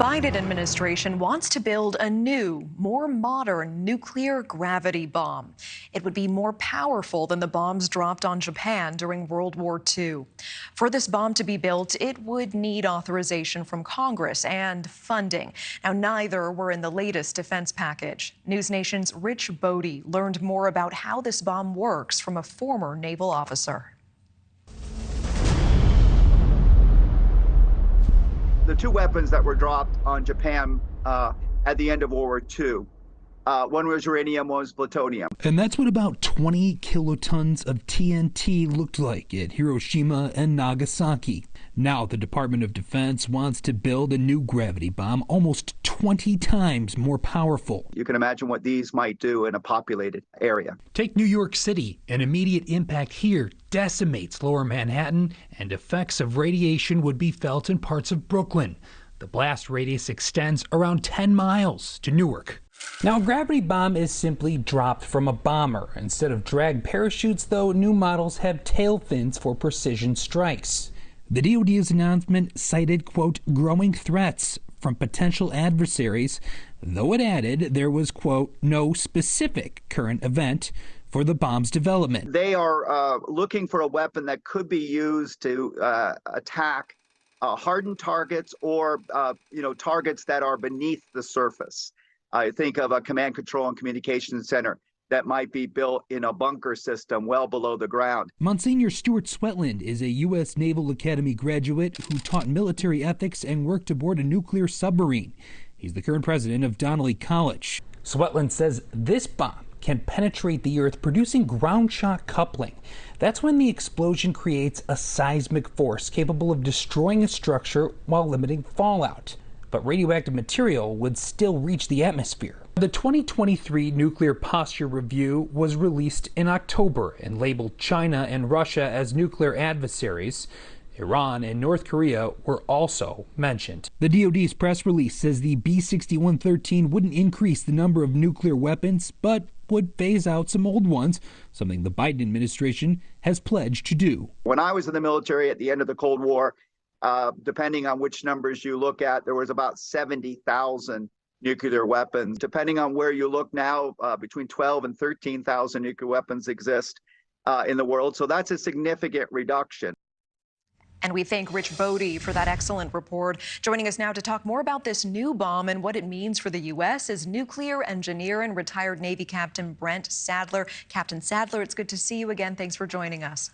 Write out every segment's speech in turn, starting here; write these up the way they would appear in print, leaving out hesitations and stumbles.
Biden administration wants to build a new, more modern nuclear gravity bomb. It would be more powerful than the bombs dropped on Japan during World War II. For this bomb to be built, it would need authorization from Congress and funding. Now, neither were in the latest defense package. NewsNation's Rich Bodee learned more about how this bomb works from a former naval officer. The two weapons that were dropped on Japan at the end of World War II. One was uranium, one was plutonium. And that's what about 20 kilotons of TNT looked like at Hiroshima and Nagasaki. Now the Department of Defense wants to build a new gravity bomb almost 20 times more powerful. You can imagine what these might do in a populated area. Take New York City. An immediate impact here decimates lower Manhattan, and effects of radiation would be felt in parts of Brooklyn. The blast radius extends around 10 miles to Newark. Now, a gravity bomb is simply dropped from a bomber. Instead of drag parachutes, though, new models have tail fins for precision strikes. The DoD's announcement cited, quote, growing threats from potential adversaries, though it added there was, quote, no specific current event for the bomb's development. They are looking for a weapon that could be used to attack hardened targets or, targets that are beneath the surface. I think of a command, control, and communications center that might be built in a bunker system well below the ground. Monsignor Stuart Swetland is a U.S. Naval Academy graduate who taught military ethics and worked aboard a nuclear submarine. He's the current president of Donnelly College. Swetland says this bomb can penetrate the Earth, producing ground shock coupling. That's when the explosion creates a seismic force capable of destroying a structure while limiting fallout. But radioactive material would still reach the atmosphere. The 2023 Nuclear Posture Review was released in October and labeled China and Russia as nuclear adversaries. Iran and North Korea were also mentioned. The DoD's press release says the B-6113 wouldn't increase the number of nuclear weapons, but would phase out some old ones, something the Biden administration has pledged to do. When I was in the military at the end of the Cold War, depending on which numbers you look at, there was about 70,000 nuclear weapons. Depending on where you look now, between 12 and 13,000 nuclear weapons exist in the world. So that's a significant reduction. And we thank Rich Bodee for that excellent report. Joining us now to talk more about this new bomb and what it means for the U.S. is nuclear engineer and retired Navy Captain Brent Sadler. Captain Sadler, it's good to see you again. Thanks for joining us.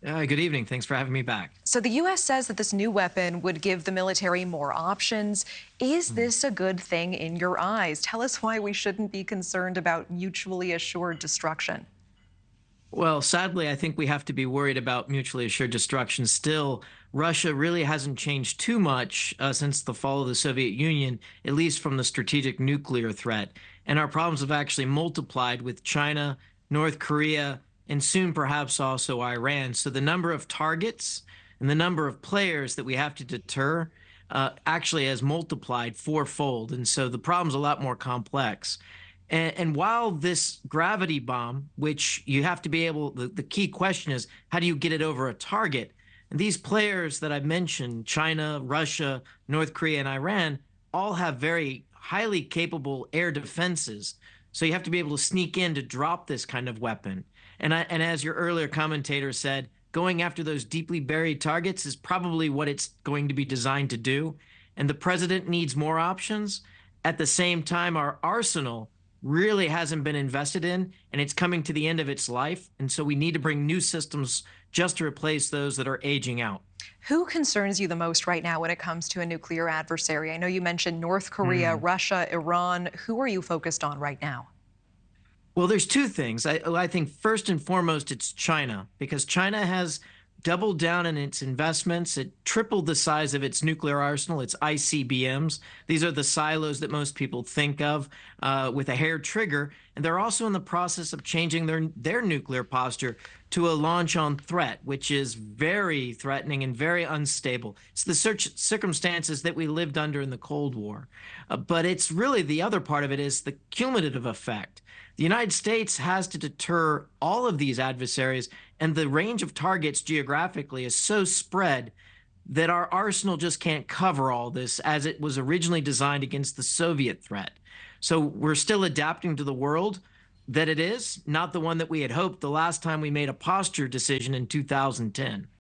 Good evening. Thanks for having me back. So the U.S. says that this new weapon would give the military more options. Is this a good thing in your eyes? Tell us why we shouldn't be concerned about mutually assured destruction. Well, sadly, I think we have to be worried about mutually assured destruction still. Russia really hasn't changed too much since the fall of the Soviet Union, at least from the strategic nuclear threat. And our problems have actually multiplied with China, North Korea, and soon perhaps also Iran. So the number of targets and the number of players that we have to deter actually has multiplied fourfold. And so the problem's a lot more complex. And while this gravity bomb, which you have to be able, the key question is, how do you get it over a target? And these players that I've mentioned, China, Russia, North Korea, and Iran, all have very highly capable air defenses. So you have to be able to sneak in to drop this kind of weapon. And as your earlier commentator said, going after those deeply buried targets is probably what it's going to be designed to do. And the president needs more options. At the same time, our arsenal really hasn't been invested in, and it's coming to the end of its life. And so we need to bring new systems just to replace those that are aging out. Who concerns you the most right now when it comes to a nuclear adversary? I know you mentioned North Korea, Russia, Iran. Who are you focused on right now? Well, there's two things. I think first and foremost, it's China, because China has doubled down in its investments. It tripled the size of its nuclear arsenal, its ICBMs. These are the silos that most people think of with a hair trigger. And they're also in the process of changing their nuclear posture to a launch-on threat, which is very threatening and very unstable. It's the circumstances that we lived under in the Cold War. But it's really the other part of it is the cumulative effect. The United States has to deter all of these adversaries, and the range of targets geographically is so spread that our arsenal just can't cover all this as it was originally designed against the Soviet threat. So we're still adapting to the world that it is, not the one that we had hoped the last time we made a posture decision in 2010.